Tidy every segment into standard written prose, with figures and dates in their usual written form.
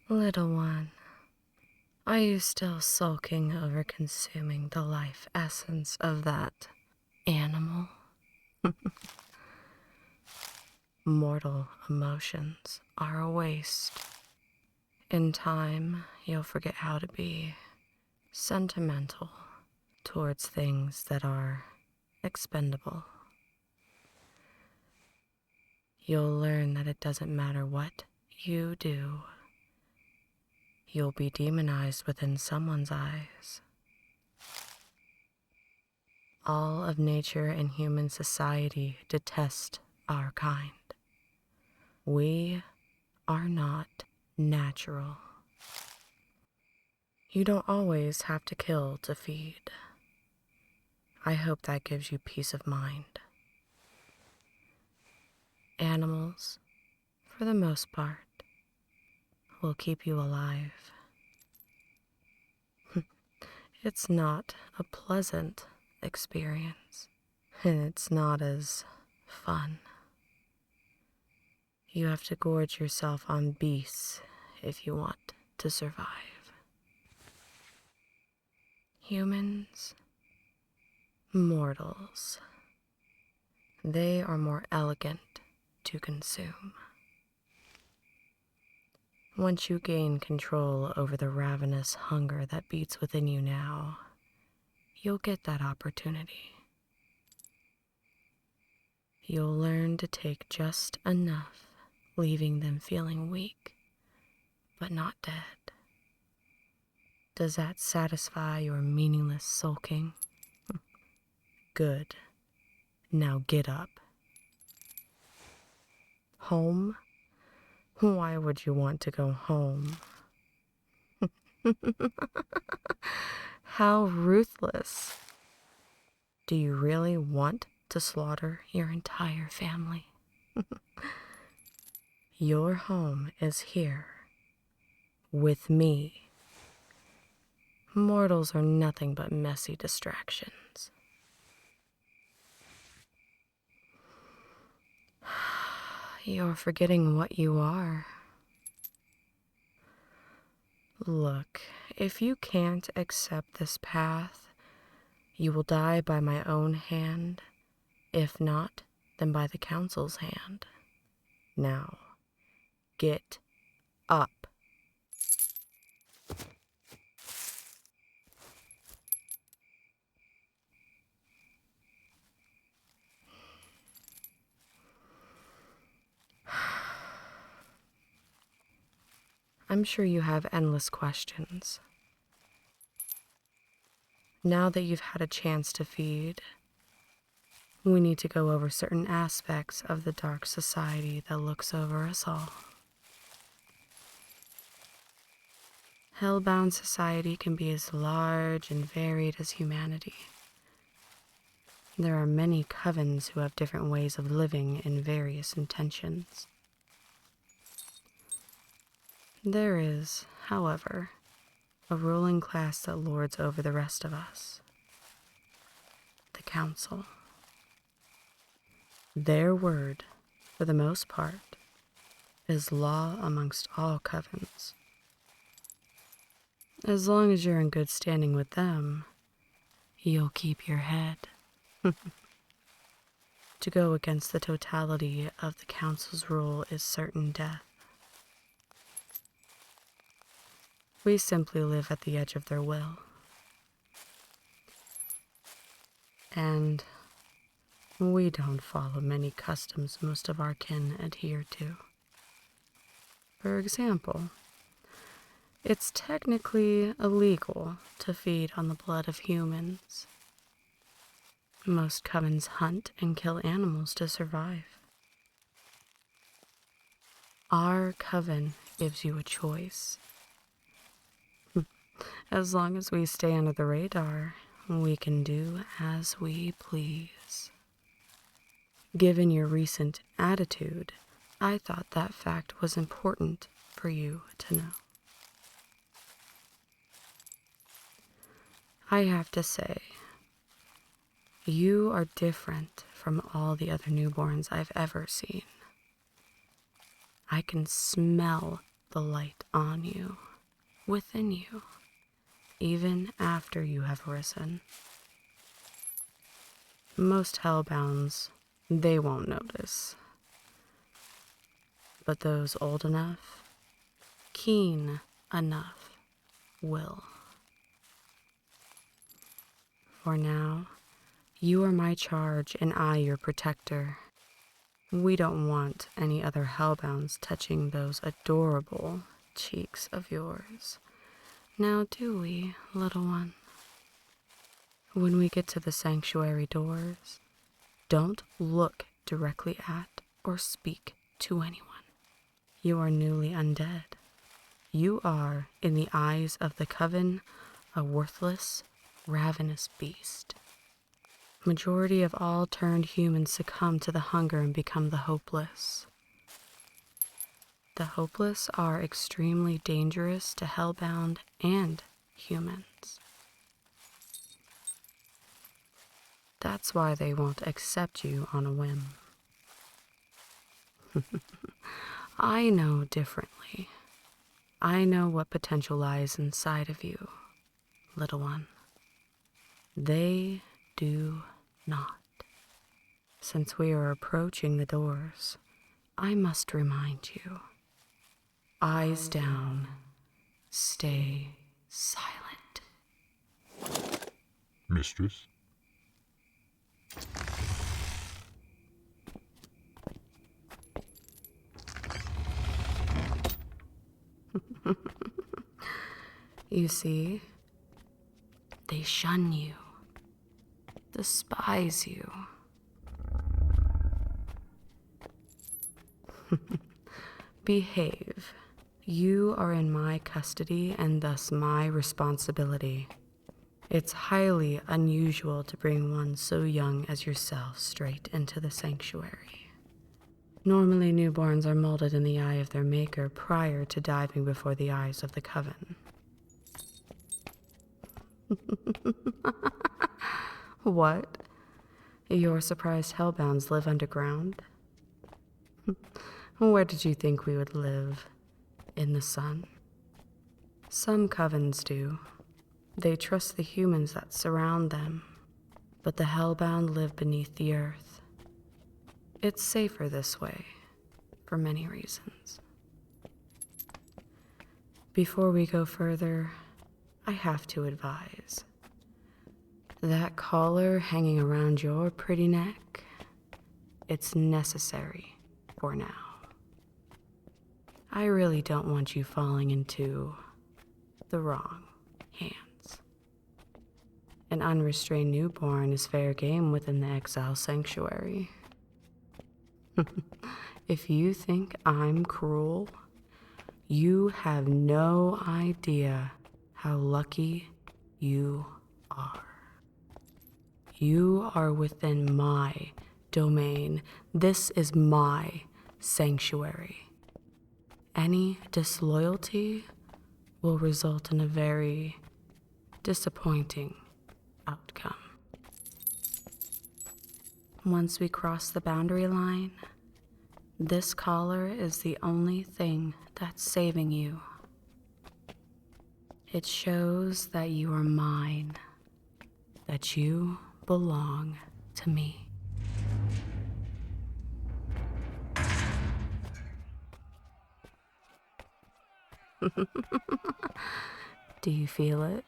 Little one, are you still sulking over consuming the life essence of that animal? Mortal emotions are a waste. In time, you'll forget how to be sentimental towards things that are expendable. You'll learn that it doesn't matter what you do, you'll be demonized within someone's eyes. All of nature and human society detest our kind. We are not natural. You don't always have to kill to feed. I hope that gives you peace of mind. Animals, for the most part, will keep you alive. It's not a pleasant experience, and it's not as fun. You have to gorge yourself on beasts if you want to survive. Humans, mortals, they are more elegant to consume. Once you gain control over the ravenous hunger that beats within you now, you'll get that opportunity. You'll learn to take just enough, leaving them feeling weak, but not dead. Does that satisfy your meaningless sulking? Good. Now get up. Home? Why would you want to go home? How ruthless. Do you really want to slaughter your entire family? Your home is here, with me. Mortals are nothing but messy distractions. You're forgetting what you are. Look, if you can't accept this path, you will die by my own hand. If not, then by the council's hand. Now, get up. I'm sure you have endless questions. Now that you've had a chance to feed, we need to go over certain aspects of the dark society that looks over us all. Hellbound society can be as large and varied as humanity. There are many covens who have different ways of living and various intentions. There is, however, a ruling class that lords over the rest of us. The council. Their word, for the most part, is law amongst all covens. As long as you're in good standing with them, you'll keep your head. To go against the totality of the council's rule is certain death. We simply live at the edge of their will. And we don't follow many customs most of our kin adhere to. For example, it's technically illegal to feed on the blood of humans. Most covens hunt and kill animals to survive. Our coven gives you a choice. As long as we stay under the radar, we can do as we please. Given your recent attitude, I thought that fact was important for you to know. I have to say, you are different from all the other newborns I've ever seen. I can smell the light on you, within you, even after you have risen. Most Hellbounds, they won't notice. But those old enough, keen enough, will. For now, you are my charge and I your protector. We don't want any other Hellbounds touching those adorable cheeks of yours. Now do we, little one? When we get to the sanctuary doors, don't look directly at or speak to anyone. You are newly undead. You are, in the eyes of the coven, a worthless, ravenous beast. Majority of all turned humans succumb to the hunger and become the hopeless. The hopeless are extremely dangerous to Hellbound and humans. That's why they won't accept you on a whim. I know differently. I know what potential lies inside of you, little one. They do not. Since we are approaching the doors, I must remind you. Eyes down. Stay silent. Mistress? You see, they shun you, despise you. Behave. You are in my custody and thus my responsibility. It's highly unusual to bring one so young as yourself straight into the sanctuary. Normally, newborns are molded in the eye of their maker prior to diving before the eyes of the coven. What? Your surprised Hellbounds live underground? Where did you think we would live? In the sun? Some covens do. They trust the humans that surround them, but the Hellbound live beneath the earth. It's safer this way, for many reasons. Before we go further, I have to advise. That collar hanging around your pretty neck, it's necessary for now. I really don't want you falling into the wrong hands. An unrestrained newborn is fair game within the exile sanctuary. If you think I'm cruel, you have no idea how lucky you are. You are within my domain. This is my sanctuary. Any disloyalty will result in a very disappointing outcome. Once we cross the boundary line, this collar is the only thing that's saving you. It shows that you are mine, that you belong to me. Do you feel it?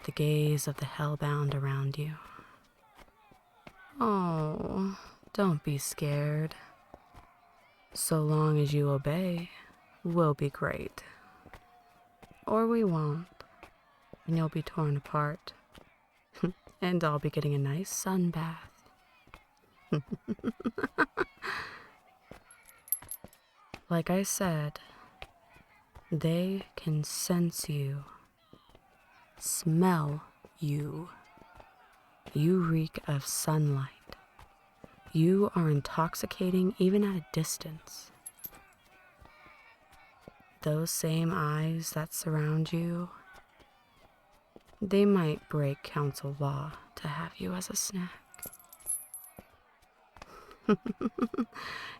The gaze of the Hellbound around you. Oh, don't be scared. So long as you obey, we'll be great. Or we won't, and you'll be torn apart. And I'll be getting a nice sun bath. Like I said, they can sense you, smell you. You reek of sunlight. You are intoxicating even at a distance. Those same eyes that surround you, they might break council law to have you as a snack.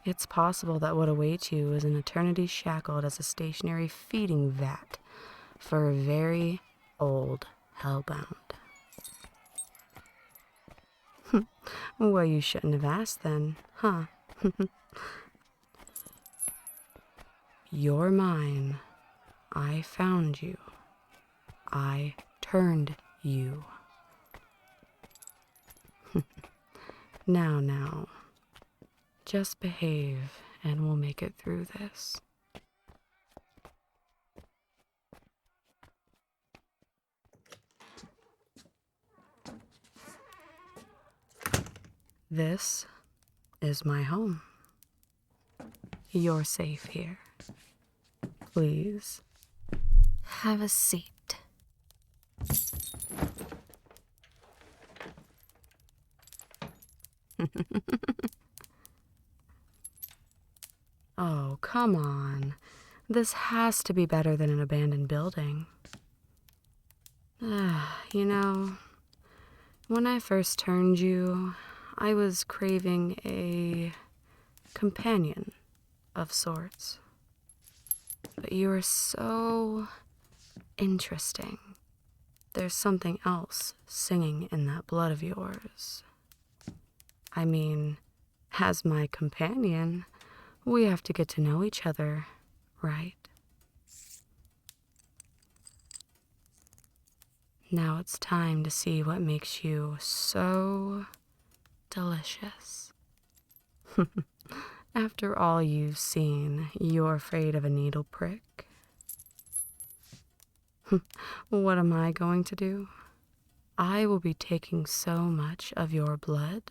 It's possible that what awaits you is an eternity shackled as a stationary feeding vat for a very old Hellbound. Well, you shouldn't have asked then, huh? You're mine. I found you. I turned you. Now, just behave and we'll make it through this. This is my home. You're safe here. Please, have a seat. Oh, come on. This has to be better than an abandoned building. You know, when I first turned you, I was craving a companion of sorts. But you are so interesting. There's something else singing in that blood of yours. I mean, as my companion, we have to get to know each other, right? Now it's time to see what makes you so delicious. After all you've seen, you're afraid of a needle prick? What am I going to do? I will be taking so much of your blood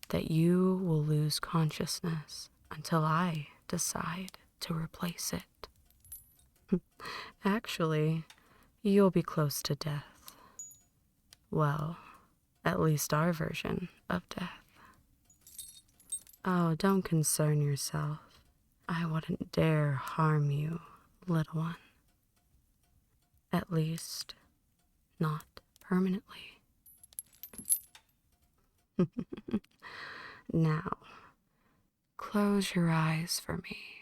that you will lose consciousness until I decide to replace it. Actually, you'll be close to death. Well, at least our version of death. Oh, don't concern yourself. I wouldn't dare harm you, little one. At least, not permanently. Now, close your eyes for me.